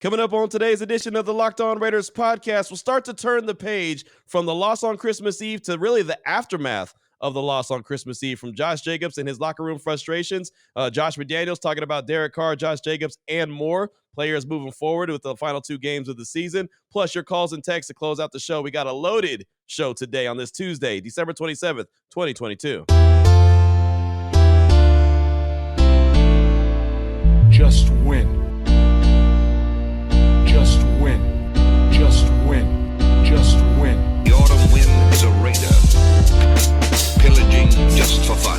Coming up on today's edition of the Locked On Raiders podcast, we'll start to turn the page from the loss on Christmas Eve to really the aftermath of the loss on Christmas Eve, from Josh Jacobs and his locker room frustrations, Josh McDaniels talking about Derek Carr, Josh Jacobs, and more players moving forward with the final two games of the season, plus your calls and texts to close out the show. We got a loaded show today on this Tuesday, December 27th, 2022. Just win. Just win. Just win. Just win. The autumn wind is a raider, pillaging just for fun.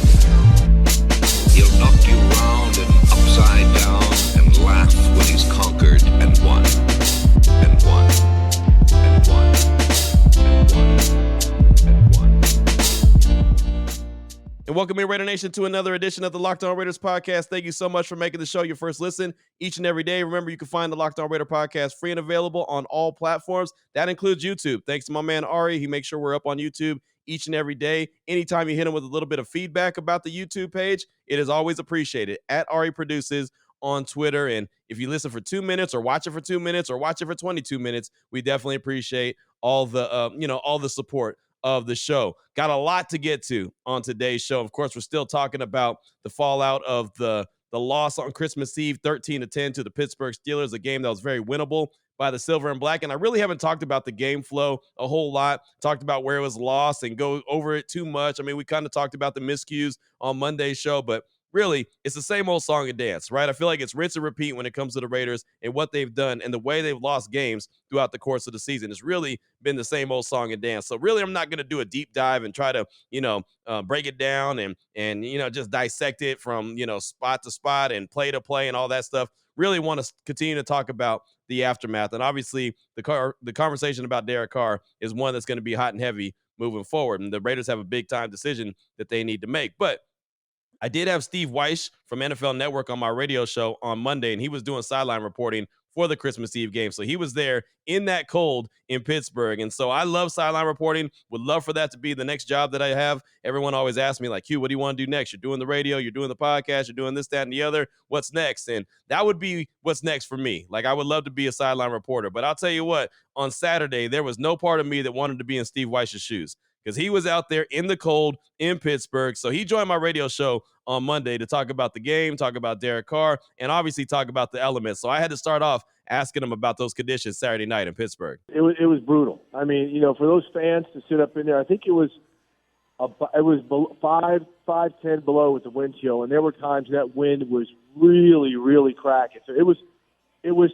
He'll knock you round and upside down and laugh when he's conquered and won. And won. And won. And won. And won. And welcome in, Raider Nation, to another edition of the Locked On Raiders podcast. Thank you so much for making the show your first listen each and every day. Remember, you can find the Locked On Raider podcast free and available on all platforms. That includes YouTube. Thanks to my man Ari. He makes sure we're up on YouTube each and every day. Anytime you hit him with a little bit of feedback about the YouTube page, it is always appreciated. At Ari Produces on Twitter. And if you listen for 2 minutes or watch it for 2 minutes or watch it for 22 minutes, we definitely appreciate all the all the support of the show. Got a lot to get to on today's show. Of course, we're still talking about the fallout of the loss on Christmas Eve, 13-10 to the Pittsburgh Steelers, a game that was very winnable by the Silver and Black. And I really haven't talked about the game flow a whole lot, talked about where it was lost and go over it too much. I mean, we kind of talked about the miscues on Monday's show, but really, it's the same old song and dance, right? I feel like it's rinse and repeat when it comes to the Raiders and what they've done and the way they've lost games throughout the course of the season. It's really been the same old song and dance. So really, I'm not going to do a deep dive and try to, break it down and just dissect it from, spot to spot and play to play and all that stuff. Really want to continue to talk about the aftermath. And obviously, the conversation about Derek Carr is one that's going to be hot and heavy moving forward. And the Raiders have a big time decision that they need to make. But I did have Steve Weish from NFL Network on my radio show on Monday, and he was doing sideline reporting for the Christmas Eve game. So he was there in that cold in Pittsburgh. And so I love sideline reporting, would love for that to be the next job that I have. Everyone always asks me, like, Hugh, what do you want to do next? You're doing the radio, you're doing the podcast, you're doing this, that, and the other. What's next? And that would be what's next for me. Like, I would love to be a sideline reporter. But I'll tell you what, on Saturday, there was no part of me that wanted to be in Steve Weich's shoes, because he was out there in the cold in Pittsburgh. So he joined my radio show on Monday to talk about the game, talk about Derek Carr, and obviously talk about the elements. So I had to start off asking him about those conditions Saturday night in Pittsburgh. It was brutal. I mean, for those fans to sit up in there, I think it was 5'10" below with the wind chill, and there were times that wind was really, really cracking. So it was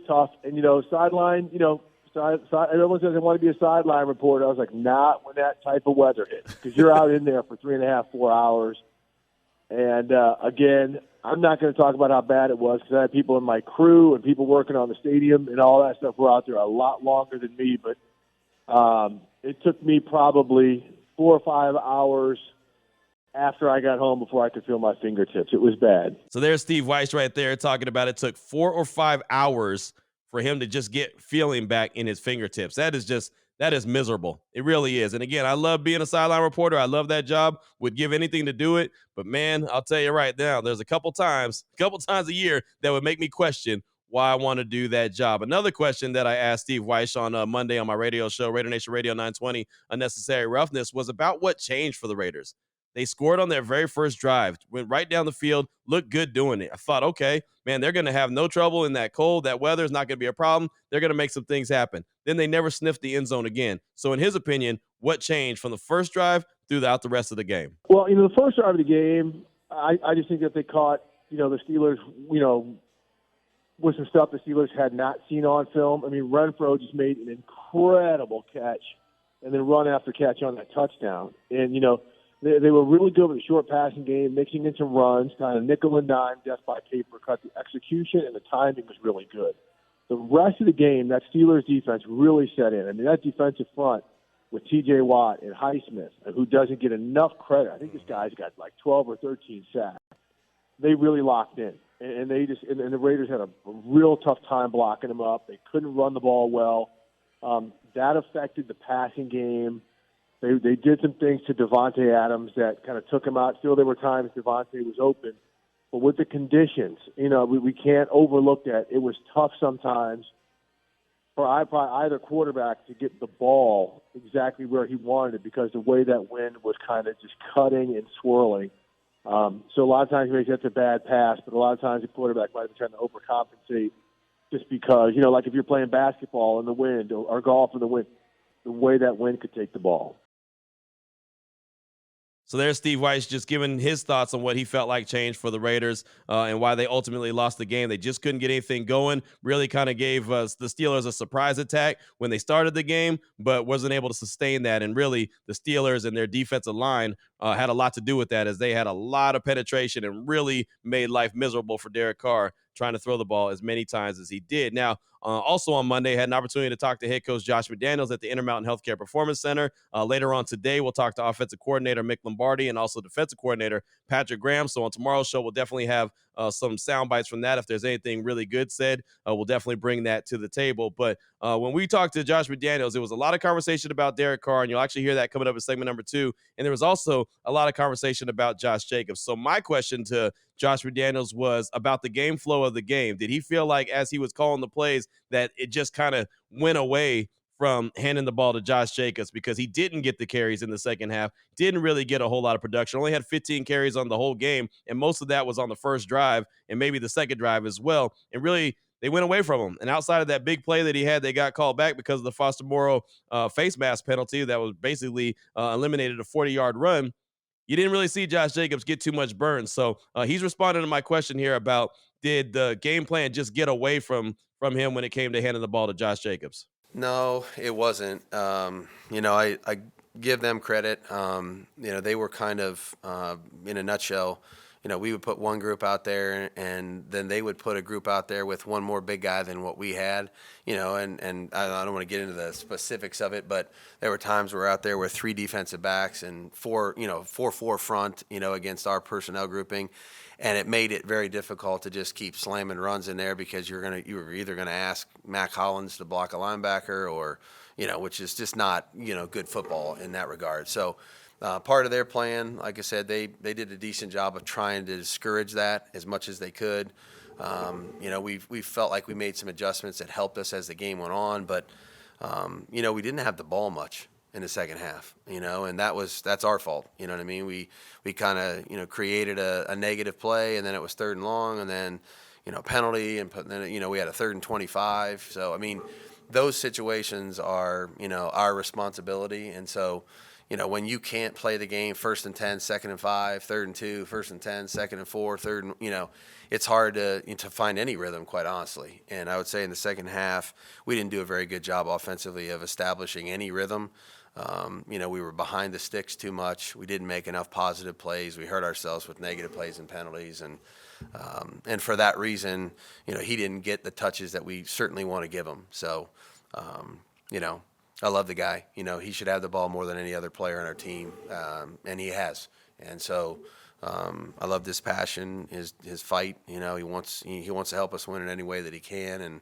tough. And sideline, everyone says they want to be a sideline reporter. I was like, not when that type of weather hits, because you're out in there for 3.5, 4 hours. And, again, I'm not going to talk about how bad it was, because I had people in my crew and people working on the stadium and all that stuff were out there a lot longer than me. But it took me probably 4 or 5 hours after I got home before I could feel my fingertips. It was bad. So there's Steve Weish right there talking about it took 4 or 5 hours for him to just get feeling back in his fingertips. That is miserable. It really is. And again, I love being a sideline reporter. I love that job. Would give anything to do it. But man, I'll tell you right now, there's a couple times a year that would make me question why I want to do that job. Another question that I asked Steve Weish on Monday on my radio show, Raider Nation Radio 920, Unnecessary Roughness, was about what changed for the Raiders. They scored on their very first drive, went right down the field, looked good doing it. I thought, okay, man, they're going to have no trouble in that cold. That weather is not going to be a problem. They're going to make some things happen. Then they never sniffed the end zone again. So in his opinion, what changed from the first drive throughout the rest of the game? Well, the first drive of the game, I just think that they caught, the Steelers, with some stuff the Steelers had not seen on film. I mean, Renfro just made an incredible catch and then run after catch on that touchdown. And, they were really good with the short passing game, mixing in some runs, kind of nickel and dime, death by paper cut. The execution and the timing was really good. The rest of the game, that Steelers defense really set in. I mean, that defensive front with T.J. Watt and Highsmith, who doesn't get enough credit. I think this guy's got like 12 or 13 sacks. They really locked in. And the Raiders had a real tough time blocking them up. They couldn't run the ball well. That affected the passing game. They did some things to Devontae Adams that kind of took him out. Still, there were times Devontae was open. But with the conditions, we can't overlook that. It was tough sometimes for either quarterback to get the ball exactly where he wanted it, because the way that wind was kind of just cutting and swirling. So a lot of times maybe that's a bad pass, but a lot of times the quarterback might be trying to overcompensate just because, like if you're playing basketball in the wind or golf in the wind, the way that wind could take the ball. So there's Steve Weiss just giving his thoughts on what he felt like changed for the Raiders and why they ultimately lost the game. They just couldn't get anything going. Really kind of gave the Steelers a surprise attack when they started the game, but wasn't able to sustain that. And really, the Steelers and their defensive line had a lot to do with that, as they had a lot of penetration and really made life miserable for Derek Carr trying to throw the ball as many times as he did. Now, also on Monday, had an opportunity to talk to head coach Josh McDaniels at the Intermountain Healthcare Performance Center. Later on today, we'll talk to offensive coordinator Mick Lombardi and also defensive coordinator Patrick Graham. So on tomorrow's show, we'll definitely have some sound bites from that. If there's anything really good said, we'll definitely bring that to the table. But when we talked to Josh McDaniels, it was a lot of conversation about Derek Carr, and you'll actually hear that coming up in segment number 2. And there was also a lot of conversation about Josh Jacobs. So my question to Josh McDaniels was about the game flow of the game. Did he feel like as he was calling the plays that it just kind of went away from handing the ball to Josh Jacobs, because he didn't get the carries in the second half, didn't really get a whole lot of production, only had 15 carries on the whole game, and most of that was on the first drive and maybe the second drive as well. And really, they went away from him. And outside of that big play that he had, they got called back because of the Foster Moreau face mask penalty that was basically eliminated a 40-yard run. You didn't really see Josh Jacobs get too much burn. So he's responding to my question here about, did the game plan just get away from him when it came to handing the ball to Josh Jacobs? No, it wasn't. I give them credit. They were kind of, in a nutshell, we would put one group out there, and then they would put a group out there with one more big guy than what we had, and I don't want to get into the specifics of it, but there were times we were out there with 3 defensive backs and 4 front, against our personnel grouping. And it made it very difficult to just keep slamming runs in there, because you were either going to ask Mac Hollins to block a linebacker or, which is just not, good football in that regard. So part of their plan, like I said, they did a decent job of trying to discourage that as much as they could. We felt like we made some adjustments that helped us as the game went on, but, we didn't have the ball much in the second half, and that's our fault. You know what I mean? We kind of, created a negative play, and then it was 3rd and long, and then, penalty, and then, we had a 3rd and 25. So, I mean, those situations are, our responsibility. And so, when you can't play the game 1st and 10, 2nd and 5, 3rd and 2, 1st and 10, 2nd and 4, 3rd and, it's hard to find any rhythm, quite honestly. And I would say in the second half, we didn't do a very good job offensively of establishing any rhythm. We were behind the sticks too much. We didn't make enough positive plays. We hurt ourselves with negative plays and penalties. And for that reason, he didn't get the touches that we certainly want to give him. So, I love the guy. He should have the ball more than any other player on our team, and he has. And so I love this passion, his fight. He wants to help us win in any way that he can, and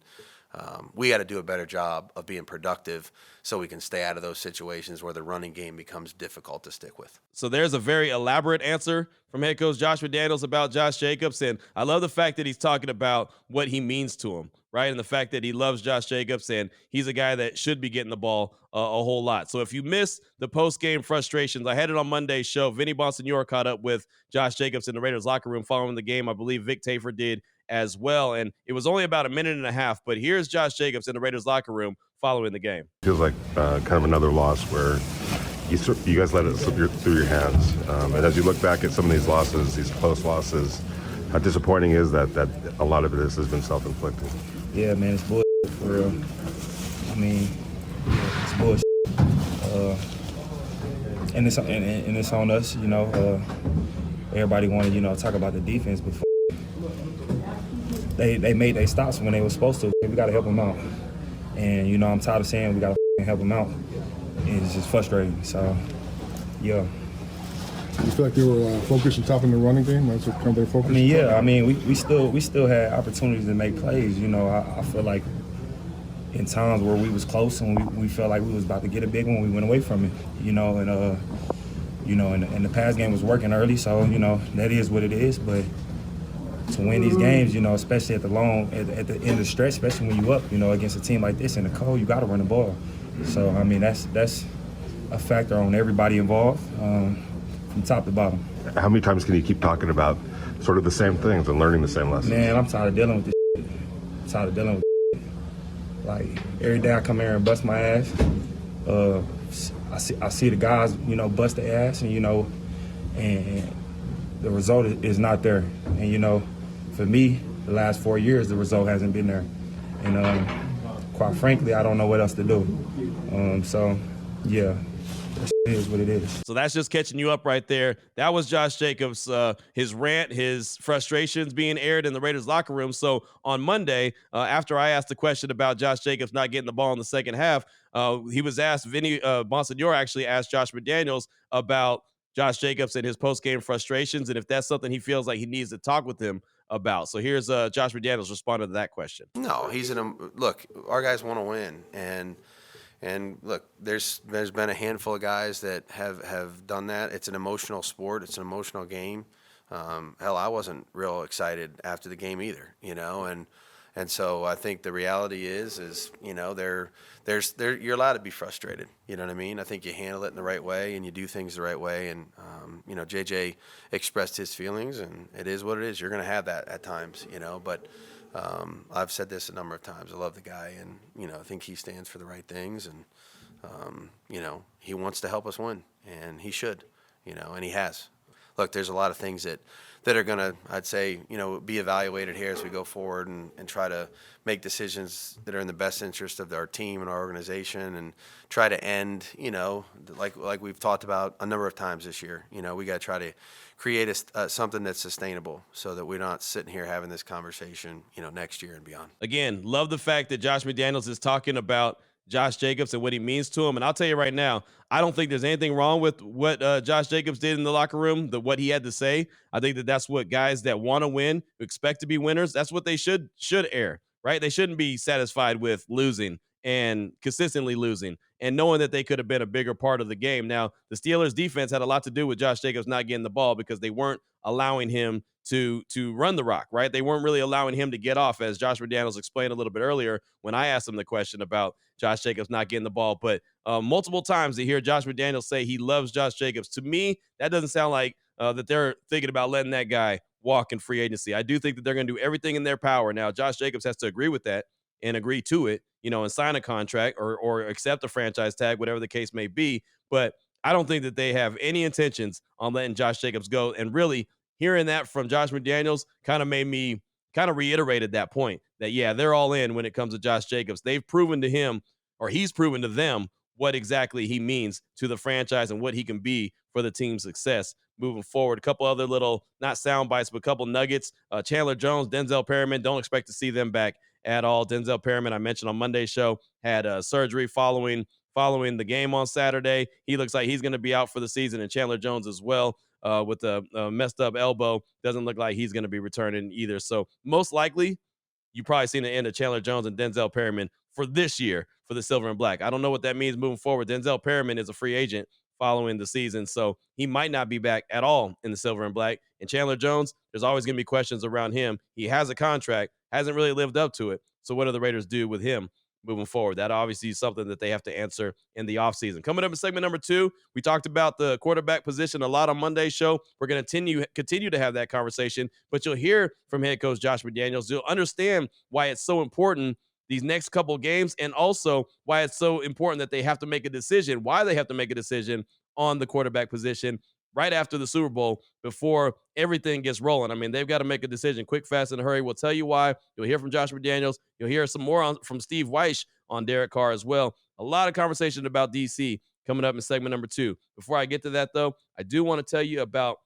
we got to do a better job of being productive so we can stay out of those situations where the running game becomes difficult to stick with. So there's a very elaborate answer from head coach Josh McDaniels about Josh Jacobs, and I love the fact that he's talking about what he means to him, right? And the fact that he loves Josh Jacobs, and he's a guy that should be getting the ball a whole lot. So if you missed the post-game frustrations, I had it on Monday's show. Vinny Bonsignore caught up with Josh Jacobs in the Raiders locker room following the game. I believe Vic Tafer did as well, and it was only about a minute and a half, but here's Josh Jacobs in the Raiders locker room following the game. Feels like kind of another loss where you guys let it slip through your hands. And as you look back at some of these losses, these close losses, how disappointing is that a lot of this has been self-inflicted? Yeah, man, it's bullshit for real. I mean, it's bullshit. And it's on us, everybody wanted, talk about the defense before. They made their stops when they were supposed to. We got to help them out. And, I'm tired of saying we got to help them out. And it's just frustrating. So, yeah. You feel like they were focused on topping the running game? That's what kind of their focus? We still had opportunities to make plays. I feel like in times where we was close and we felt like we was about to get a big one, we went away from it. And the pass game was working early, so that is what it is. But to win these games, you know, especially at the end of the stretch, especially when you up, you know, against a team like this in the cold, you got to run the ball. So, I mean, that's a factor on everybody involved from top to bottom. How many times can you keep talking about sort of the same things and learning the same lessons? Man, I'm tired of dealing with this shit. I'm tired of dealing with this shit. Like, every day I come here and bust my ass. I see the guys, you know, bust their ass, and, you know, and the result is not there. And, you know, for me, the last 4 years, the result hasn't been there. And quite frankly, I don't know what else to do. So, yeah. It is what it is. So that's just catching you up right there. That was Josh Jacobs, his rant, his frustrations being aired in the Raiders locker room. So on Monday, after I asked the question about Josh Jacobs not getting the ball in the second half, he was asked, Vinny Bonsignor actually asked Josh McDaniels about Josh Jacobs and his post-game frustrations, and if that's something he feels like he needs to talk with him about. So here's Josh McDaniels responding to that question. No, look, our guys want to win, and look, there's been a handful of guys that have done that. It's an emotional sport. It's an emotional game. Hell, I wasn't real excited after the game either, you know, and so I think the reality is you know, you're allowed to be frustrated. You know what I mean? I think you handle it in the right way and you do things the right way. And you know, JJ expressed his feelings, and it is what it is. You're going to have that at times, you know, but. I've said this a number of times. I love the guy, and you know, I think he stands for the right things, and you know, he wants to help us win, and he should, you know, and he has. Look, there's a lot of things that are going to, I'd say, you know, be evaluated here as we go forward and try to make decisions that are in the best interest of our team and our organization, and try to end, you know, like we've talked about a number of times this year. You know, we got to try to create something that's sustainable so that we're not sitting here having this conversation, you know, next year and beyond. Again, love the fact that Josh McDaniels is talking about Josh Jacobs and what he means to him. And I'll tell you right now, I don't think there's anything wrong with what Josh Jacobs did in the locker room, what he had to say. I think that that's what guys that want to win, who expect to be winners, that's what they should air, right? They shouldn't be satisfied with losing and consistently losing and knowing that they could have been a bigger part of the game. Now, the Steelers defense had a lot to do with Josh Jacobs not getting the ball because they weren't allowing him to run the rock, right? They weren't really allowing him to get off, as Josh McDaniels explained a little bit earlier when I asked him the question about Josh Jacobs not getting the ball. But multiple times to hear Josh McDaniels say he loves Josh Jacobs, to me, that doesn't sound like that they're thinking about letting that guy walk in free agency. I do think that they're going to do everything in their power. Now, Josh Jacobs has to agree with that and agree to it, you know, and sign a contract or accept a franchise tag, whatever the case may be. But I don't think that they have any intentions on letting Josh Jacobs go. And really, hearing that from Josh McDaniels kind of made me kind of reiterated that point that, yeah, they're all in when it comes to Josh Jacobs. They've proven to him, or he's proven to them, what exactly he means to the franchise and what he can be for the team's success moving forward. A couple other little, not sound bites, but a couple nuggets. Chandler Jones, Denzel Perryman, don't expect to see them back at all. Denzel Perryman, I mentioned on Monday's show, had surgery following the game on Saturday. He looks like he's going to be out for the season, and Chandler Jones as well. With a messed up elbow, doesn't look like he's going to be returning either. So most likely, you probably seen the end of Chandler Jones and Denzel Perryman for this year for the Silver and Black. I don't know what that means moving forward. Denzel Perryman is a free agent following the season, so he might not be back at all in the Silver and Black. And Chandler Jones, there's always going to be questions around him. He has a contract, hasn't really lived up to it. So what do the Raiders do with him moving forward? That obviously is something that they have to answer in the offseason. Coming up in segment number 2, we talked about the quarterback position a lot on Monday's show. We're going to continue to have that conversation, but you'll hear from head coach Josh McDaniels. You'll understand why it's so important these next couple games, and also why it's so important that they have to make a decision, why they have to make a decision on the quarterback position right after the Super Bowl before everything gets rolling. I mean, they've got to make a decision quick, fast, and hurry. We'll tell you why. You'll hear from Josh McDaniels. You'll hear some more from Steve Weish on Derek Carr as well. A lot of conversation about DC coming up in segment number 2. Before I get to that, though, I do want to tell you about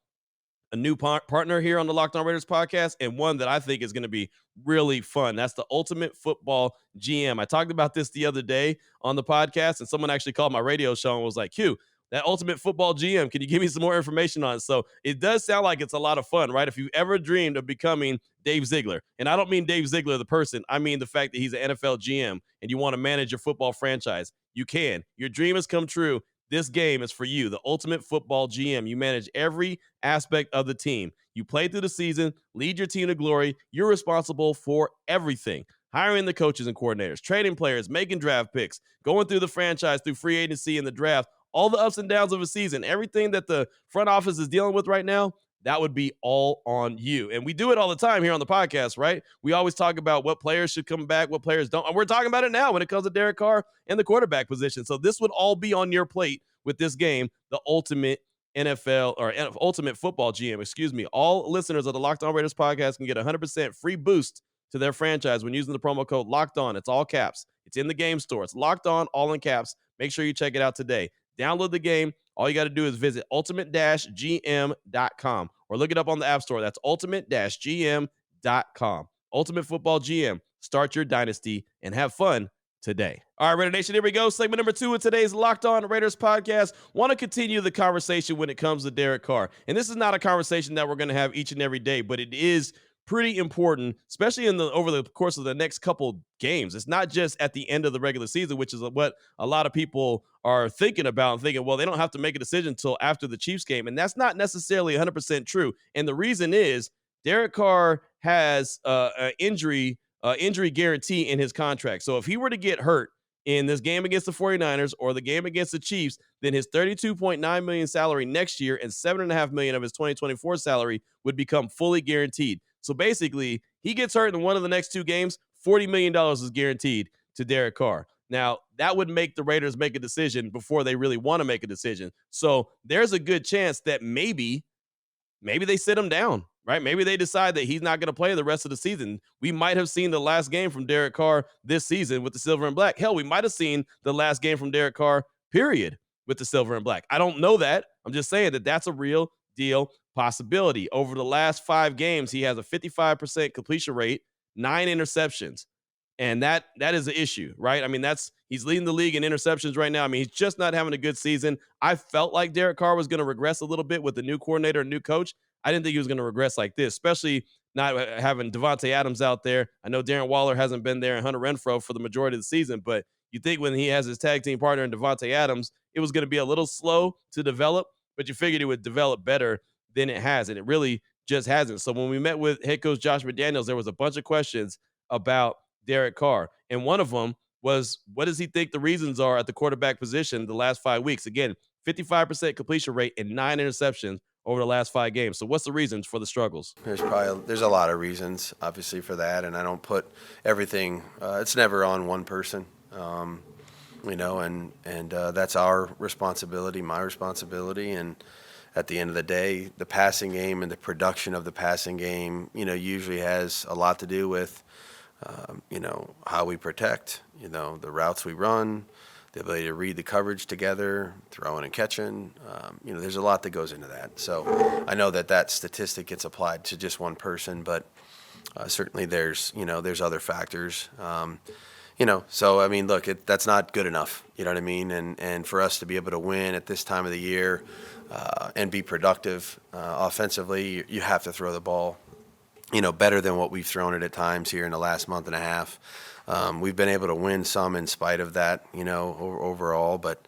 a new partner here on the Locked On Raiders podcast, and one that I think is going to be really fun. That's the Ultimate Football GM. I talked about this the other day on the podcast, and someone actually called my radio show and was like, Q, that Ultimate Football GM, can you give me some more information on it? So it does sound like it's a lot of fun, right? If you ever dreamed of becoming Dave Ziegler, and I don't mean Dave Ziegler the person, I mean the fact that he's an NFL GM and you want to manage your football franchise, you can. Your dream has come true. this game is for you, the ultimate football GM. You manage every aspect of the team. You play through the season, lead your team to glory. You're responsible for everything. Hiring the coaches and coordinators, trading players, making draft picks, going through the franchise, through free agency and the draft, all the ups and downs of a season, everything that the front office is dealing with right now, that would be all on you. And we do it all the time here on the podcast, right? We always talk about what players should come back, what players don't. And we're talking about it now when it comes to Derek Carr and the quarterback position. So this would all be on your plate with this game, the ultimate NFL or ultimate football GM, excuse me. All listeners of the Locked On Raiders podcast can get 100% free boost to their franchise when using the promo code Locked On. It's all caps. It's in the game store. It's Locked On, all in caps. Make sure you check it out today. Download the game. All you got to do is visit ultimate-gm.com or look it up on the App Store. That's ultimate-gm.com. Ultimate Football GM. Start your dynasty and have fun today. All right, Raider Nation, here we go. Segment number 2 of today's Locked On Raiders podcast. Want to continue the conversation when it comes to Derek Carr. And this is not a conversation that we're going to have each and every day, but it is pretty important, especially over the course of the next couple games. It's not just at the end of the regular season, which is what a lot of people are thinking about and thinking, well, they don't have to make a decision until after the Chiefs game. And that's not necessarily 100% true. And the reason is Derek Carr has an injury guarantee in his contract. So if he were to get hurt in this game against the 49ers or the game against the Chiefs, then his $32.9 million salary next year and $7.5 million of his 2024 salary would become fully guaranteed. So basically, he gets hurt in one of the next 2 games, $40 million is guaranteed to Derek Carr. Now, that would make the Raiders make a decision before they really want to make a decision. So there's a good chance that maybe they sit him down, right? Maybe they decide that he's not going to play the rest of the season. We might have seen the last game from Derek Carr this season with the silver and black. Hell, we might have seen the last game from Derek Carr, period, with the silver and black. I don't know that. I'm just saying that that's a real deal possibility. Over the last 5 games, he has a 55% completion rate, 9 interceptions. And that is an issue, right? I mean, he's leading the league in interceptions right now. I mean, he's just not having a good season. I felt like Derek Carr was going to regress a little bit with the new coordinator and new coach. I didn't think he was going to regress like this, especially not having Devontae Adams out there. I know Darren Waller hasn't been there and Hunter Renfrow for the majority of the season, but you think when he has his tag team partner in Devontae Adams, it was going to be a little slow to develop, but you figured it would develop better than it has, and it really just hasn't. So when we met with head coach Josh McDaniels, there was a bunch of questions about Derek Carr, and one of them was, what does he think the reasons are at the quarterback position the last 5 weeks? Again, 55% completion rate and 9 interceptions over the last 5 games. So what's the reasons for the struggles? There's a lot of reasons, obviously, for that, and I don't put everything. It's never on one person, and that's our responsibility, my responsibility, and at the end of the day, the passing game and the production of the passing game, usually has a lot to do with, how we protect, the routes we run, the ability to read the coverage together, throwing and catching. There's a lot that goes into that. So I know that statistic gets applied to just one person, but certainly there's other factors. So I mean, look, that's not good enough. You know what I mean? And for us to be able to win at this time of the year and be productive offensively, you have to throw the ball, better than what we've thrown it at times here in the last month and a half. We've been able to win some in spite of that, overall, but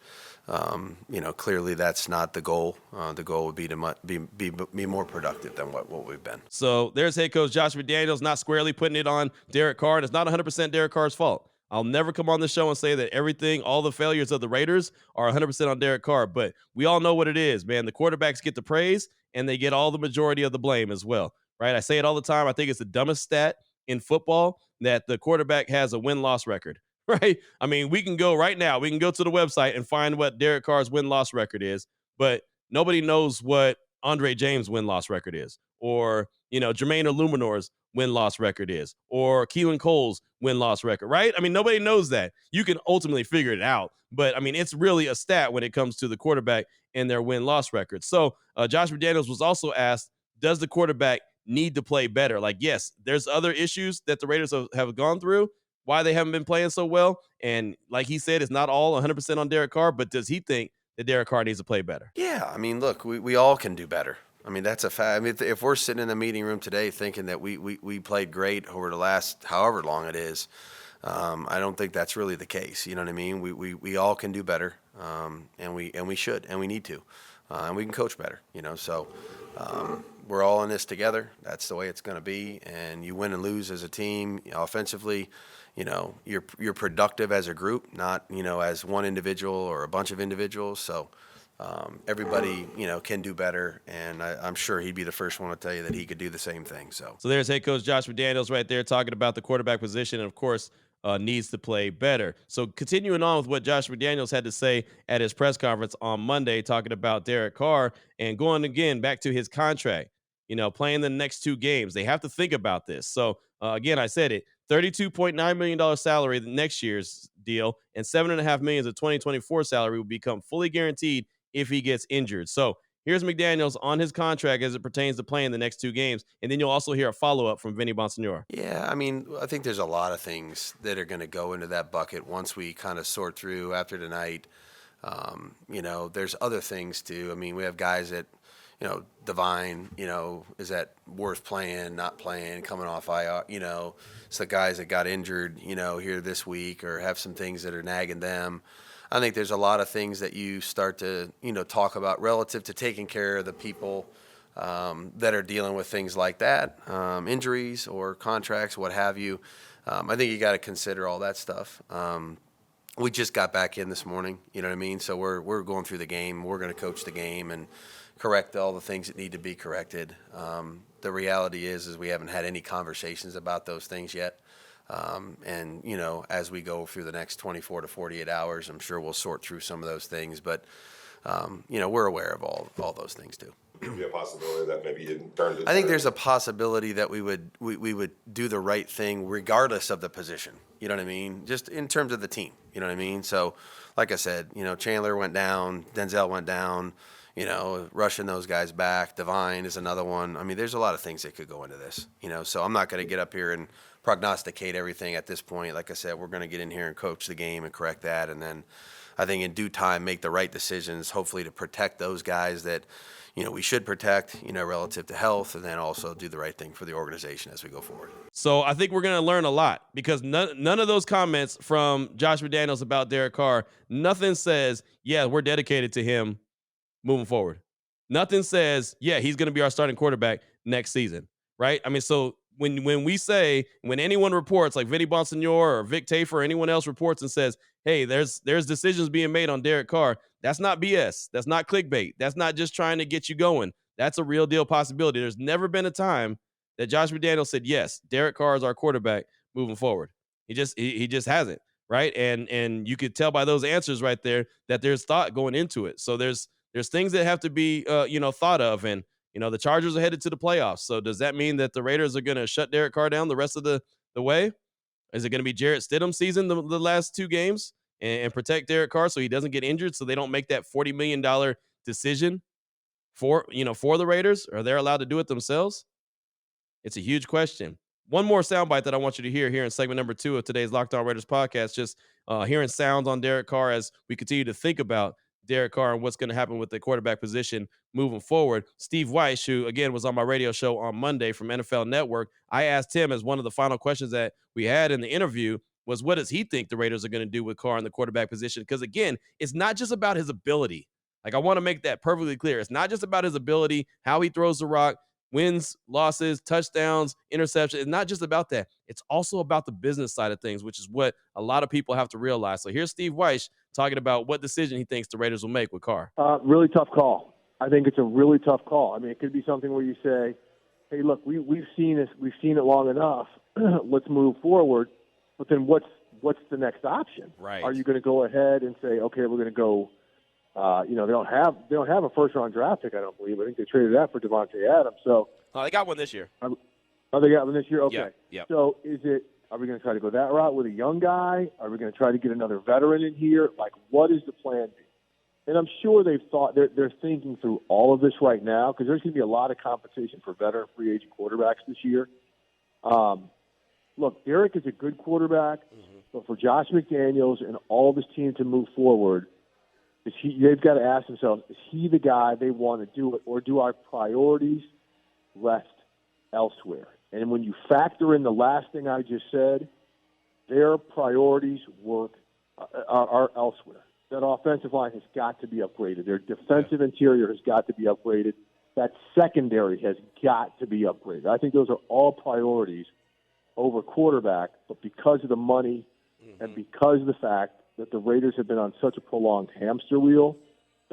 clearly that's not the goal. The goal would be to be more productive than what we've been. So there's head coach Josh McDaniels not squarely putting it on Derek Carr, and it's not 100% Derek Carr's fault. I'll never come on the show and say that all the failures of the Raiders are 100% on Derek Carr, but we all know what it is, man. The quarterbacks get the praise, and they get all the majority of the blame as well, right? I say it all the time. I think it's the dumbest stat in football that the quarterback has a win-loss record, right? I mean, we can go right now. We can go to the website and find what Derek Carr's win-loss record is, but nobody knows what Andre James' win-loss record is, or, Jermaine Illuminor's win-loss record is, or Keelan Cole's win-loss record, right? I mean, nobody knows that. You can ultimately figure it out, but, I mean, it's really a stat when it comes to the quarterback and their win-loss record. So Josh McDaniels was also asked, does the quarterback need to play better? Like, yes, there's other issues that the Raiders have gone through, why they haven't been playing so well, and like he said, it's not all 100% on Derek Carr, but does he think that Derek Carr needs to play better? Yeah, I mean, look, we all can do better. I mean, that's a fact. I mean, if we're sitting in the meeting room today thinking that we played great over the last however long it is, I don't think that's really the case. You know what I mean? We all can do better. and we should, and we need to, and we can coach better. So we're all in this together. That's the way it's going to be, and you win and lose as a team. Offensively, you're productive as a group, not as one individual or a bunch of individuals. So. Everybody, can do better, and I'm sure he'd be the first one to tell you that he could do the same thing. So there's head coach Josh McDaniels right there talking about the quarterback position, and of course, needs to play better. So continuing on with what Josh McDaniels had to say at his press conference on Monday, talking about Derek Carr and going again back to his contract. Playing the next 2 games, they have to think about this. So again, I said it: $32.9 million salary the next year's deal, and $7.5 million of 2024 salary will become fully guaranteed if he gets injured. So here's McDaniels on his contract as it pertains to playing the next 2 games. And then you'll also hear a follow-up from Vinny Bonsignore. Yeah, I think there's a lot of things that are going to go into that bucket once we kind of sort through after tonight. There's other things too. We have guys that, Divine, is that worth playing, not playing, coming off IR, it's the guys that got injured, here this week or have some things that are nagging them. I think there's a lot of things that you start to, talk about relative to taking care of the people that are dealing with things like that, injuries or contracts, what have you. I think you got to consider all that stuff. We just got back in this morning, So we're going through the game. We're going to coach the game and correct all the things that need to be corrected. The reality is we haven't had any conversations about those things yet. And as we go through the next 24 to 48 hours, I'm sure we'll sort through some of those things. But, we're aware of all those things too. Could be a possibility that maybe you didn't turn to. I think there's a possibility that we would do the right thing regardless of the position. You know what I mean? Just in terms of the team. You know what I mean? So, like I said, Chandler went down, Denzel went down. Rushing those guys back. Divine is another one. There's a lot of things that could go into this. So I'm not going to get up here and prognosticate everything at this point. Like I said, we're going to get in here and coach the game and correct that, and then I think in due time make the right decisions, hopefully to protect those guys that we should protect, relative to health, and then also do the right thing for the organization as we go forward. So I think we're going to learn a lot because none of those comments from Josh McDaniels about Derek Carr, nothing says, yeah, we're dedicated to him moving forward. Nothing says, yeah, he's going to be our starting quarterback next season, right? So when anyone reports, like Vinny Bonsignore or Vic Tafur or anyone else reports and says, hey, there's decisions being made on Derek Carr, that's not BS. That's not clickbait. That's not just trying to get you going. That's a real deal possibility. There's never been a time that Josh McDaniels said, yes, Derek Carr is our quarterback moving forward. He just hasn't, right? And you could tell by those answers right there that there's thought going into it. So there's things that have to be, thought of. And, the Chargers are headed to the playoffs. So does that mean that the Raiders are going to shut Derek Carr down the rest of the way? Is it going to be Jarrett Stidham's season the last 2 games and protect Derek Carr so he doesn't get injured, so they don't make that $40 million decision for the Raiders? Are they allowed to do it themselves? It's a huge question. One more soundbite that I want you to hear here in segment number 2 of today's Locked On Raiders podcast, just hearing sounds on Derek Carr as we continue to think about Derek Carr and what's going to happen with the quarterback position moving forward. Steve Weiss, who, again, was on my radio show on Monday from NFL Network, I asked him as one of the final questions that we had in the interview was, what does he think the Raiders are going to do with Carr in the quarterback position? Because, again, it's not just about his ability. Like, I want to make that perfectly clear. It's not just about his ability, how he throws the rock, wins, losses, touchdowns, interceptions. It's not just about that. It's also about the business side of things, which is what a lot of people have to realize. So here's Steve Weiss talking about what decision he thinks the Raiders will make with Carr. Really tough call. I think it's a really tough call. It could be something where you say, hey, look, we've seen this. We've seen it long enough. Let's move forward. But then what's the next option? Right. Are you going to go ahead and say, okay, we're going to go they don't have a first-round draft pick, I don't believe. I think they traded that for Devontae Adams. So they got one this year. They got one this year? Okay. Yeah. So are we going to try to go that route with a young guy? Are we going to try to get another veteran in here? Like, what is the plan B? And I'm sure they're thinking through all of this right now because there's going to be a lot of competition for veteran free agent quarterbacks this year. Look, Derek is a good quarterback, but for Josh McDaniels and all of his team to move forward, they've got to ask themselves, is he the guy they want to do it, or do our priorities rest elsewhere? And when you factor in the last thing I just said, their priorities are elsewhere. that offensive line has got to be upgraded. Their defensive interior has got to be upgraded. That secondary has got to be upgraded. I think those are all priorities over quarterback, but because of the money and because of the fact that the Raiders have been on such a prolonged hamster wheel,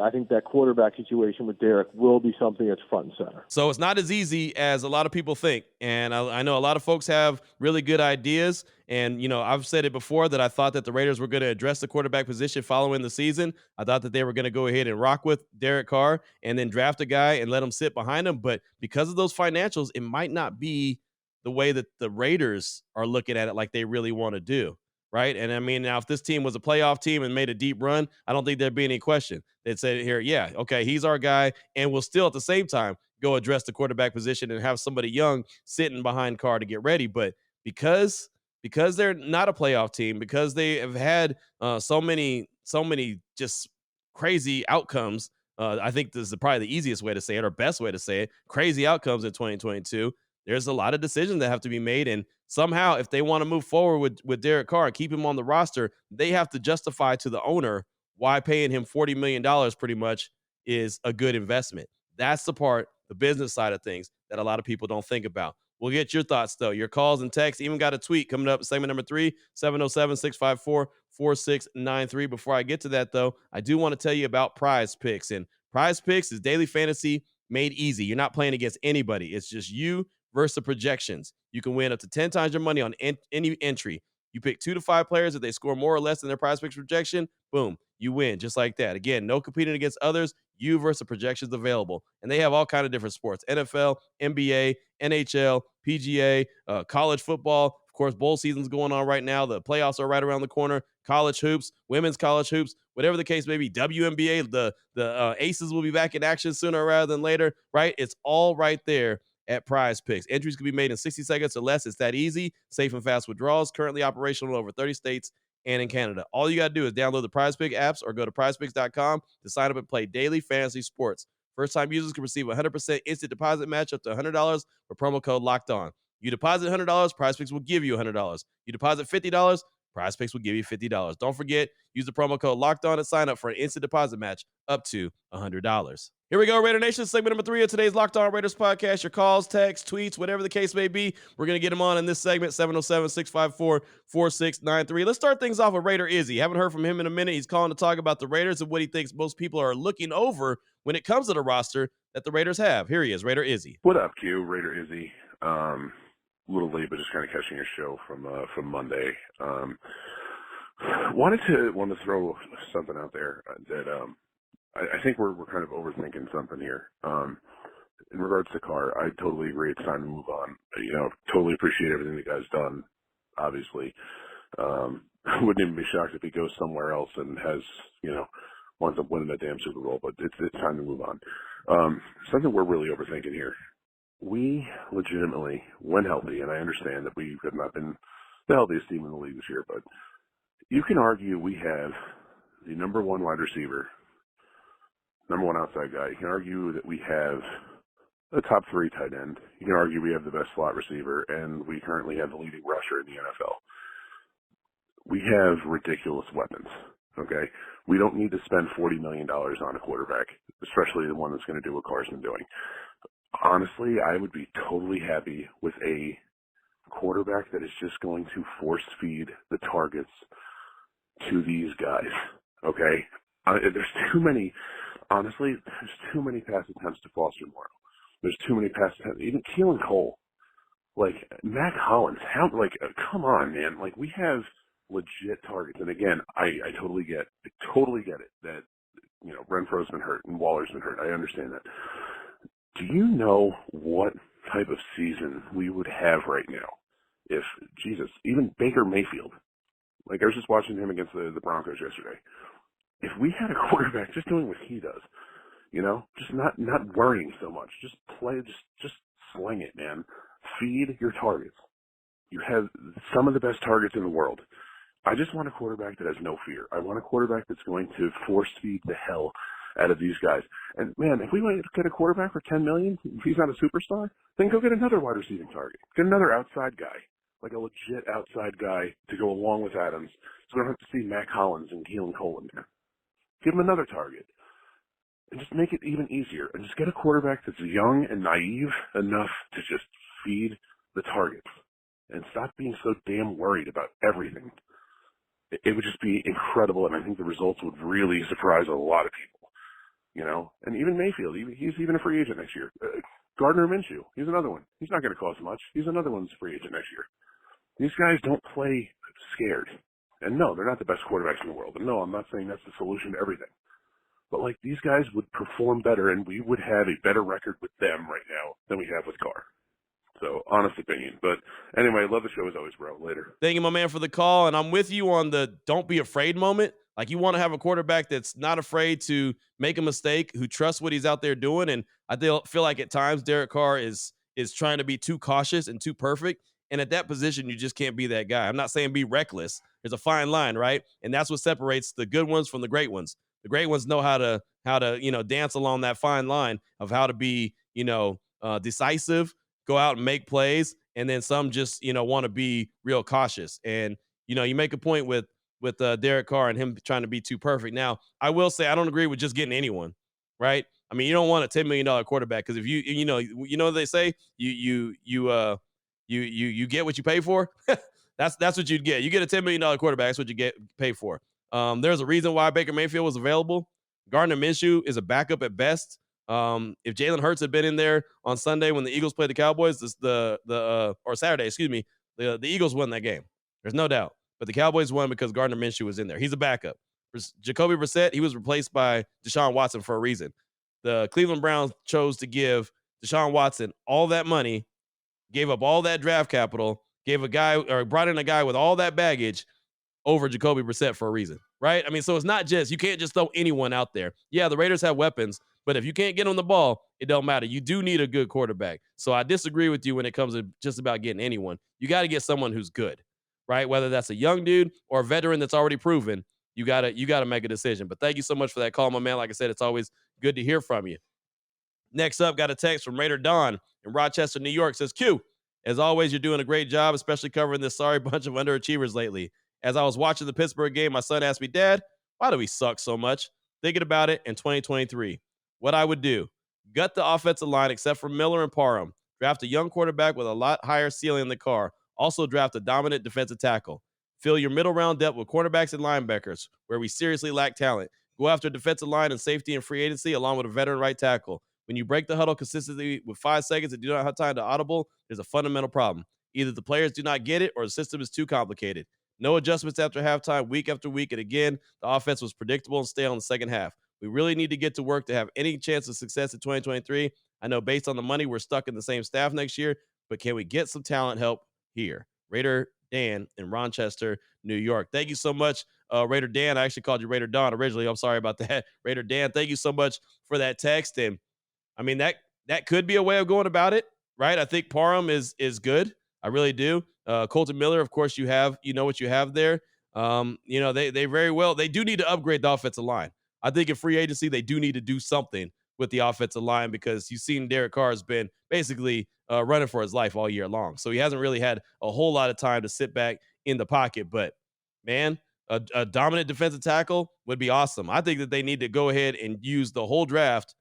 I think that quarterback situation with Derek will be something that's front and center. So it's not as easy as a lot of people think. And I know a lot of folks have really good ideas. And, I've said it before that I thought that the Raiders were going to address the quarterback position following the season. I thought that they were going to go ahead and rock with Derek Carr and then draft a guy and let him sit behind him. But because of those financials, it might not be the way that the Raiders are looking at it like they really want to do. Right. And I mean, now if this team was a playoff team and made a deep run, I don't think there'd be any question. They'd say here, yeah, okay, he's our guy. And we'll still at the same time go address the quarterback position and have somebody young sitting behind Carr to get ready. But because they're not a playoff team, because they have had so many just crazy outcomes. I think this is probably the easiest way to say it or best way to say it. Crazy outcomes in 2022. There's a lot of decisions that have to be made. And somehow, if they want to move forward with Derek Carr and keep him on the roster, they have to justify to the owner why paying him $40 million pretty much is a good investment. That's the part, the business side of things, that a lot of people don't think about. We'll get your thoughts, though. Your calls and texts. Even got a tweet coming up, segment number 3, 707-654-4693. Before I get to that, though, I do want to tell you about Prize Picks. And Prize Picks is daily fantasy made easy. You're not playing against anybody. It's just you versus the projections. You can win up to 10 times your money on any entry. You pick 2 to 5 players. If they score more or less than their Prize Picks projection, boom, you win just like that. Again, no competing against others. You versus the projections available. And they have all kinds of different sports: NFL, NBA, NHL, PGA, college football. Of course, bowl season's going on right now. The playoffs are right around the corner. College hoops, women's college hoops, whatever the case may be. WNBA, the Aces will be back in action sooner rather than later, right? It's all right there at Prize Picks. Entries can be made in 60 seconds or less. It's that easy. Safe and fast withdrawals. Currently operational in over 30 states and in Canada. All you got to do is download the Prize Pick apps or go to prizepicks.com to sign up and play daily fantasy sports. First-time users can receive a 100% instant deposit match up to $100 with promo code LOCKED ON. You deposit $100, Prize Picks will give you $100. You deposit $50, Prize Picks will give you $50. Don't forget, use the promo code LOCKED ON and sign up for an instant deposit match up to $100. Here we go, Raider Nation. Segment number 3 of today's Locked On Raiders podcast. Your calls, texts, tweets, whatever the case may be, we're going to get them on in this segment, 707-654-4693. Let's start things off with Raider Izzy. Haven't heard from him in a minute. He's calling to talk about the Raiders and what he thinks most people are looking over when it comes to the roster that the Raiders have. Here he is, Raider Izzy. What up, Q? Raider Izzy. A little late, but just kind of catching your show from Monday. Wanted to throw something out there that I think we're kind of overthinking something here. In regards to Carr, I totally agree. It's time to move on. Totally appreciate everything the guy's done. Obviously, I wouldn't even be shocked if he goes somewhere else and has, winds up winning that damn Super Bowl. But it's time to move on. Something we're really overthinking here. We legitimately, when healthy, and I understand that we have not been the healthiest team in the league this year, but you can argue we have the number one wide receiver, number one outside guy. You can argue that we have a top 3 tight end. You can argue we have the best slot receiver, and we currently have the leading rusher in the NFL. We have ridiculous weapons, okay? We don't need to spend $40 million on a quarterback, especially the one that's going to do what Carr's been doing. Honestly, I would be totally happy with a quarterback that is just going to force feed the targets to these guys, okay? There's too many pass attempts to Foster Moreau. There's too many pass attempts. Even Keelan Cole, like Mac Hollins, come on, man. Like, we have legit targets. And again, I totally get it that, Renfro's been hurt and Waller's been hurt. I understand that. Do you know what type of season we would have right now if, even Baker Mayfield, like I was just watching him against the Broncos yesterday. If we had a quarterback just doing what he does, just not worrying so much, just play, just sling it, man. Feed your targets. You have some of the best targets in the world. I just want a quarterback that has no fear. I want a quarterback that's going to force feed the hell out of these guys. And man, if we want to get a quarterback for $10 million, if he's not a superstar, then go get another wide receiving target. Get another outside guy, like a legit outside guy to go along with Adams, so we don't have to see Mac Hollins and Keelan Cole in there. Give him another target. And just make it even easier. And just get a quarterback that's young and naive enough to just feed the targets. And stop being so damn worried about everything. It would just be incredible, and I think the results would really surprise a lot of people. You know? And even Mayfield, he's even a free agent next year. Gardner Minshew, he's another one. He's not going to cost much. He's another one's free agent next year. These guys don't play scared. And no, they're not the best quarterbacks in the world. And no, I'm not saying that's the solution to everything. But, like, these guys would perform better, and we would have a better record with them right now than we have with Carr. So, honest opinion. But anyway, love the show as always, bro. Later. Thank you, my man, for the call. And I'm with you on the don't be afraid moment. Like, you want to have a quarterback that's not afraid to make a mistake, who trusts what he's out there doing. And I feel like at times Derek Carr is trying to be too cautious and too perfect. And at that position, you just can't be that guy. I'm not saying be reckless. There's a fine line, right? And that's what separates the good ones from the great ones. The great ones know how to dance along that fine line of how to be decisive, go out and make plays, and then some just want to be real cautious. And you make a point with Derek Carr and him trying to be too perfect. Now, I will say I don't agree with just getting anyone, right? I mean, you don't want a $10 million quarterback because if you know what they say, you get what you pay for. That's what you'd get. You get a $10 million quarterback. That's what you get paid for. There's a reason why Baker Mayfield was available. Gardner Minshew is a backup at best. If Jalen Hurts had been in there on Sunday when the Eagles played the Cowboys, or Saturday, excuse me, the Eagles won that game. There's no doubt. But the Cowboys won because Gardner Minshew was in there. He's a backup. Jacoby Brissett, he was replaced by Deshaun Watson for a reason. The Cleveland Browns chose to give Deshaun Watson all that money, gave up all that draft capital, brought in a guy with all that baggage over Jacoby Brissett for a reason, right? I mean, so it's not just, you can't just throw anyone out there. Yeah, the Raiders have weapons, but if you can't get on the ball, it don't matter. You do need a good quarterback. So I disagree with you when it comes to just about getting anyone. You got to get someone who's good, right? Whether that's a young dude or a veteran that's already proven, you got to make a decision. But thank you so much for that call, my man. Like I said, it's always good to hear from you. Next up, got a text from Raider Don in Rochester, New York. Says, Q, as always, you're doing a great job, especially covering this sorry bunch of underachievers lately. As I was watching the Pittsburgh game, my son asked me, Dad, why do we suck so much? Thinking about it in 2023. What I would do, gut the offensive line except for Miller and Parham. Draft a young quarterback with a lot higher ceiling than Carr. Also draft a dominant defensive tackle. Fill your middle round depth with cornerbacks and linebackers, where we seriously lack talent. Go after defensive line and safety and free agency, along with a veteran right tackle. When you break the huddle consistently with 5 seconds and do not have time to audible, there's a fundamental problem. Either the players do not get it or the system is too complicated. No adjustments after halftime, week after week, and again, the offense was predictable and stale in the second half. We really need to get to work to have any chance of success in 2023. I know based on the money, we're stuck in the same staff next year, but can we get some talent help here? Raider Dan in Rochester, New York. Thank you so much, Raider Dan. I actually called you Raider Don originally. I'm sorry about that. Raider Dan, thank you so much for that text. And I mean, that could be a way of going about it, right? I think Parham is good. I really do. Colton Miller, of course, you know what you have there. They very well, they do need to upgrade the offensive line. I think in free agency, they do need to do something with the offensive line because you've seen Derek Carr has been basically running for his life all year long. So he hasn't really had a whole lot of time to sit back in the pocket. But, man, a dominant defensive tackle would be awesome. I think that they need to go ahead and use the whole draft,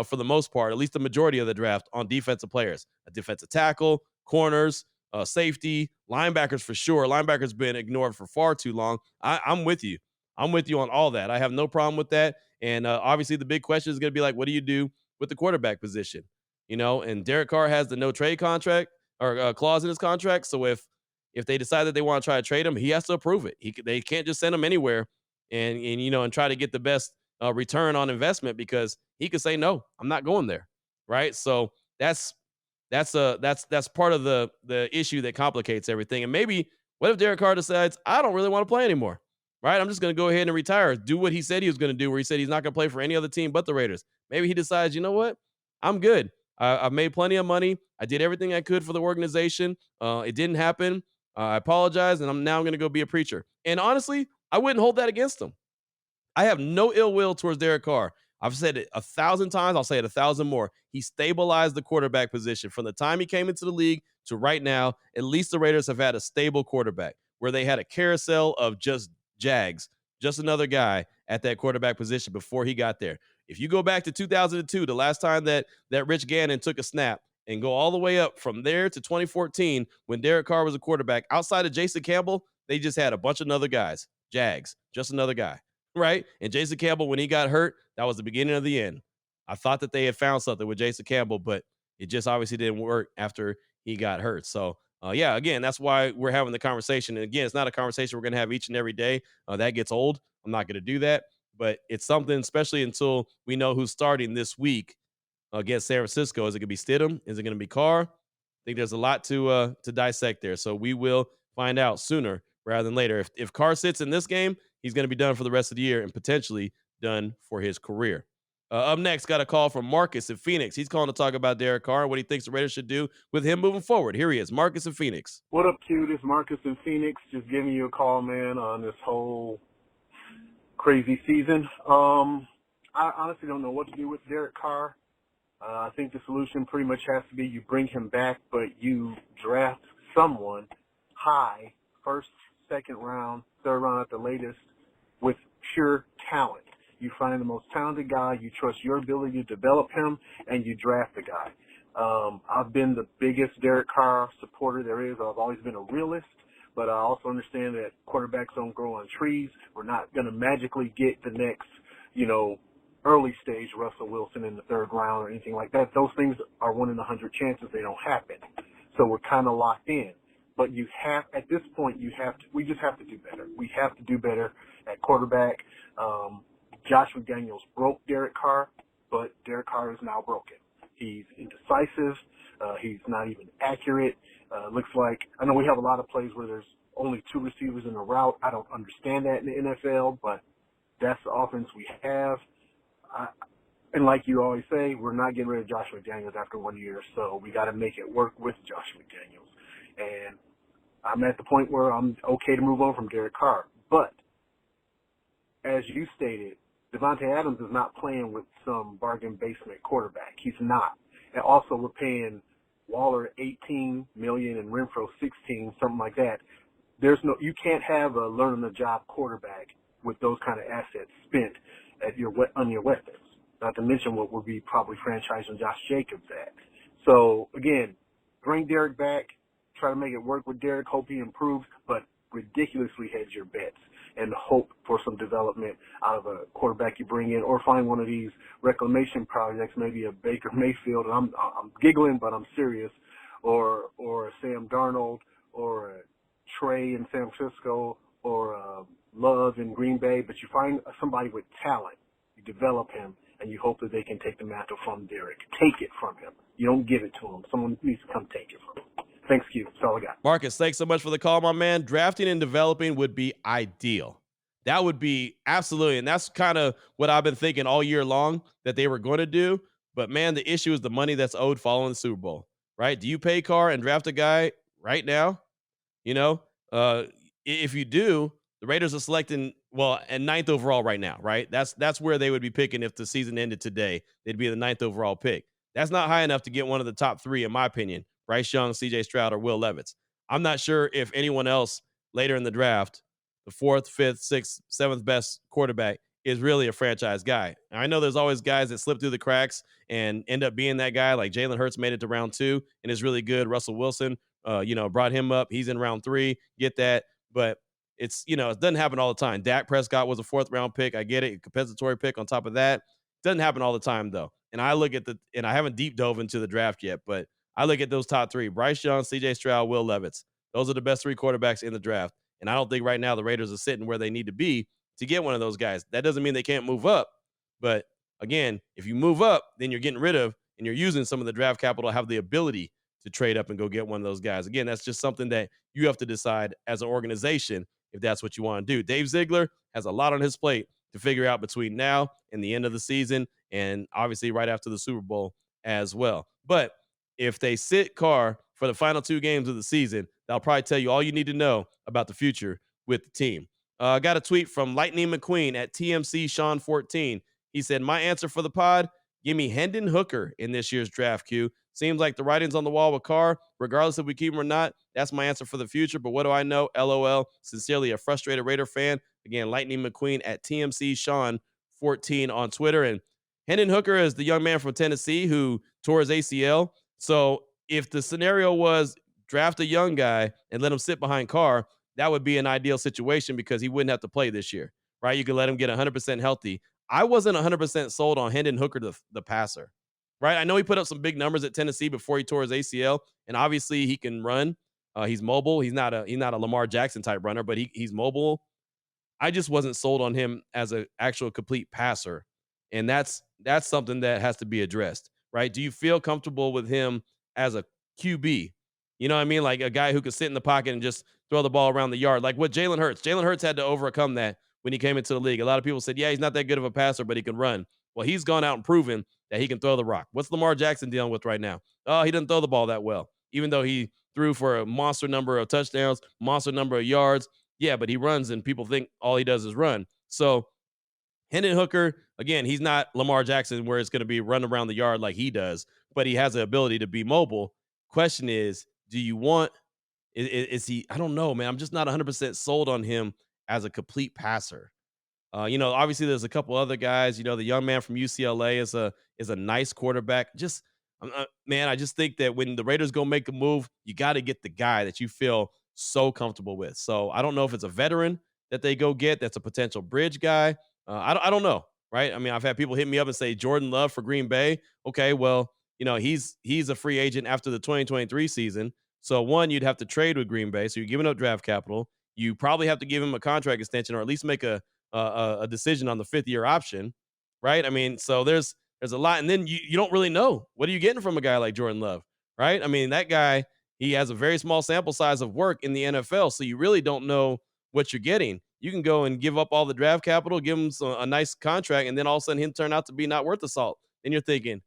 for the most part, at least the majority of the draft, on defensive players. A defensive tackle, corners, safety, linebackers for sure. Linebackers been ignored for far too long. I'm with you. I'm with you on all that. I have no problem with that. And obviously the big question is going to be like, what do you do with the quarterback position? And Derek Carr has the no trade contract or clause in his contract. So if they decide that they want to try to trade him, he has to approve it. They can't just send him anywhere and try to get the best return on investment because he could say, no, I'm not going there. Right. So that's part of the issue that complicates everything. And maybe what if Derek Carr decides, I don't really want to play anymore, right? I'm just going to go ahead and retire, do what he said he was going to do, where he said he's not going to play for any other team but the Raiders. Maybe he decides, you know what? I'm good. I've made plenty of money. I did everything I could for the organization. It didn't happen. I apologize. And I'm now going to go be a preacher. And honestly, I wouldn't hold that against him. I have no ill will towards Derek Carr. I've said it 1,000 times. I'll say it 1,000 more. He stabilized the quarterback position from the time he came into the league to right now. At least the Raiders have had a stable quarterback where they had a carousel of just Jags just another guy at that quarterback position before he got there. If you go back to 2002, the last time that Rich Gannon took a snap, and go all the way up from there to 2014 when Derek Carr was a quarterback, outside of Jason Campbell, they just had a bunch of other guys. Jags, just another guy, right? And Jason Campbell, when he got hurt, that was the beginning of the end. I thought that they had found something with Jason Campbell, but it just obviously didn't work after he got hurt. So, yeah, again, that's why we're having the conversation. And again, it's not a conversation we're going to have each and every day. That gets old. I'm not going to do that. But it's something, especially until we know who's starting this week against San Francisco. Is it going to be Stidham? Is it going to be Carr? I think there's a lot to dissect there. So we will find out sooner rather than later. If Carr sits in this game, he's going to be done for the rest of the year and potentially done for his career. Up next, got a call from Marcus in Phoenix. He's calling to talk about Derek Carr and what he thinks the Raiders should do with him moving forward. Here he is, Marcus in Phoenix. What up, Q? This is Marcus in Phoenix. Just giving you a call, man, on this whole crazy season. I honestly don't know what to do with Derek Carr. I think the solution pretty much has to be you bring him back, but you draft someone high, first, second round, third round at the latest, with pure talent. You find the most talented guy, you trust your ability to develop him, and you draft the guy. I've been the biggest Derek Carr supporter there is. I've always been a realist, but I also understand that quarterbacks don't grow on trees. We're not going to magically get the next, early stage Russell Wilson in the third round or anything like that. Those things are 1 in 100 chances they don't happen. So we're kind of locked in. But at this point, we just have to do better. We have to do better at quarterback. Josh McDaniels broke Derek Carr, but Derek Carr is now broken. He's indecisive. He's not even accurate. Looks like, I know we have a lot of plays where there's only 2 receivers in a route. I don't understand that in the NFL, but that's the offense we have. And like you always say, we're not getting rid of Josh McDaniels after 1 year, so we got to make it work with Josh McDaniels. And I'm at the point where I'm okay to move on from Derek Carr. But as you stated, Devontae Adams is not playing with some bargain basement quarterback. He's not. And also, we're paying Waller $18 million and Renfro $16, something like that. You can't have a learn on the job quarterback with those kind of assets spent on your weapons. Not to mention what we'll be probably franchising Josh Jacobs at. So again, bring Derek back, try to make it work with Derek, hope he improves, but ridiculously hedge your bets and hope for some development out of a quarterback you bring in, or find one of these reclamation projects, maybe a Baker Mayfield, and I'm giggling, but I'm serious, or a Sam Darnold, or a Trey in San Francisco, or a Love in Green Bay, but you find somebody with talent, you develop him, and you hope that they can take the mantle from Derek. Take it from him. You don't give it to him. Someone needs to come take it from him. Thanks, Q. That's all I got. Marcus, thanks so much for the call, my man. Drafting and developing would be ideal. That would be absolutely, and that's kind of what I've been thinking all year long that they were going to do. But, man, the issue is the money that's owed following the Super Bowl, right? Do you pay Carr and draft a guy right now? If you do, the Raiders are selecting, and 9th overall right now, right? That's where they would be picking if the season ended today. They'd be the 9th overall pick. That's not high enough to get one of the top 3, in my opinion. Bryce Young, C.J. Stroud, or Will Levis. I'm not sure if anyone else later in the draft, the 4th, 5th, 6th, 7th best quarterback, is really a franchise guy. And I know there's always guys that slip through the cracks and end up being that guy, like Jalen Hurts made it to round 2 and is really good. Russell Wilson, brought him up. He's in round 3. Get that. But it doesn't happen all the time. Dak Prescott was a 4th round pick. I get it. A compensatory pick on top of that. Doesn't happen all the time, though. And I look at and I haven't deep dove into the draft yet, but I look at those top 3, Bryce Young, C.J. Stroud, Will Levis. Those are the best 3 quarterbacks in the draft. And I don't think right now the Raiders are sitting where they need to be to get one of those guys. That doesn't mean they can't move up. But, again, if you move up, then you're getting rid of and you're using some of the draft capital to have the ability to trade up and go get one of those guys. Again, that's just something that you have to decide as an organization if that's what you want to do. Dave Ziegler has a lot on his plate to figure out between now and the end of the season and obviously right after the Super Bowl as well. But if they sit Carr for the final 2 games of the season, that'll probably tell you all you need to know about the future with the team. I got a tweet from Lightning McQueen at TMC Sean 14. He said, my answer for the pod, Give me Hendon Hooker in this year's draft, Q. Seems like the writing's on the wall with Carr. Regardless if we keep him or not, that's my answer for the future. But what do I know? LOL. Sincerely, a frustrated Raider fan. Again, Lightning McQueen at TMC Sean 14 on Twitter. And Hendon Hooker is the young man from Tennessee who tore his ACL. So if the scenario was draft a young guy and let him sit behind Carr, that would be an ideal situation because he wouldn't have to play this year, right? You could let him get 100% healthy. I wasn't 100% sold on Hendon Hooker, the passer, right? I know he put up some big numbers at Tennessee before he tore his ACL, and obviously he can run. He's mobile. He's not a Lamar Jackson type runner, but he's mobile. I just wasn't sold on him as an actual complete passer, and that's something that has to be addressed, right? Do you feel comfortable with him as a QB? You know what I mean? Like a guy who could sit in the pocket and just throw the ball around the yard, like what Jalen Hurts. Jalen Hurts had to overcome that when he came into the league. A lot of people said, yeah, he's not that good of a passer, but he can run. Well, he's gone out and proven that he can throw the rock. What's Lamar Jackson dealing with right now? Oh, he doesn't throw the ball that well, even though he threw for a monster number of touchdowns, monster number of yards. Yeah, but he runs and people think all he does is run. So Hendon Hooker, again, he's not Lamar Jackson where it's going to be run around the yard like he does, but he has the ability to be mobile. Question is, do you want, is he, I don't know, man. I'm just not 100% sold on him as a complete passer. Obviously there's a couple other guys. The young man from UCLA is a nice quarterback. Just man, I just think that when the Raiders go make a move, you got to get the guy that you feel so comfortable with. So I don't know if it's a veteran that they go get that's a potential bridge guy. I don't know, right? I mean, I've had people hit me up and say Jordan Love for Green Bay. Okay, well, he's a free agent after the 2023 season. So one, you'd have to trade with Green Bay, so you're giving up draft capital. You probably have to give him a contract extension or at least make a decision on the 5th-year option, right? I mean, so there's a lot, and then you don't really know what are you getting from a guy like Jordan Love, right? I mean, that guy, he has a very small sample size of work in the NFL, so you really don't know what you're getting. You can go and give up all the draft capital, give him a nice contract, and then all of a sudden him turn out to be not worth the salt. And you're thinking,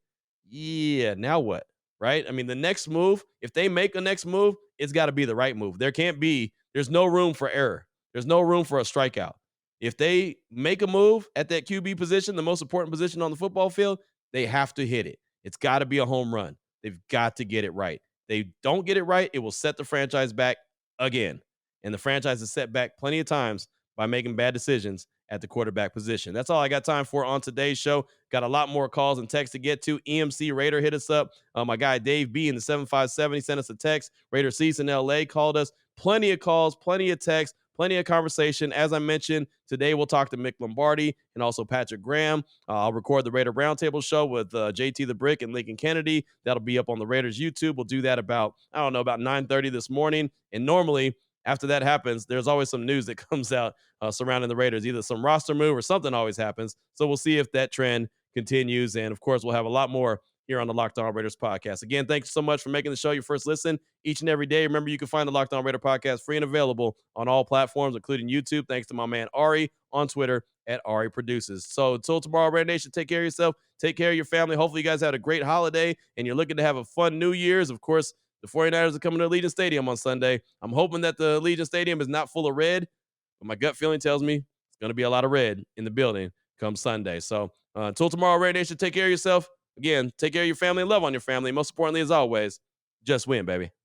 yeah, now what? Right? I mean, the next move, if they make a next move, it's got to be the right move. There's no room for error. There's no room for a strikeout. If they make a move at that QB position, the most important position on the football field, they have to hit it. It's got to be a home run. They've got to get it right. They don't get it right, it will set the franchise back again. And the franchise is set back plenty of times by making bad decisions at the quarterback position. That's all I got time for on today's show. Got a lot more calls and texts to get to. EMC Raider hit us up. My guy Dave B in the 757, he sent us a text. Raider Season LA called us. Plenty of calls, plenty of texts, plenty of conversation. As I mentioned, today we'll talk to Mick Lombardi and also Patrick Graham. I'll record the Raider Roundtable show with JT the Brick and Lincoln Kennedy. That'll be up on the Raiders YouTube. We'll do that about 9:30 this morning. And normally, after that happens, there's always some news that comes out surrounding the Raiders, either some roster move or something always happens. So we'll see if that trend continues. And of course, we'll have a lot more here on the Locked On Raiders podcast. Again, thanks so much for making the show your first listen each and every day. Remember, you can find the Locked On Raider podcast free and available on all platforms, including YouTube. Thanks to my man Ari on Twitter at Ari Produces. So until tomorrow, Raider Nation, take care of yourself. Take care of your family. Hopefully you guys had a great holiday and you're looking to have a fun New Year's. Of course, the 49ers are coming to Allegiant Stadium on Sunday. I'm hoping that the Allegiant Stadium is not full of red, but my gut feeling tells me it's going to be a lot of red in the building come Sunday. So until tomorrow, Raider Nation, take care of yourself. Again, take care of your family and love on your family. Most importantly, as always, just win, baby.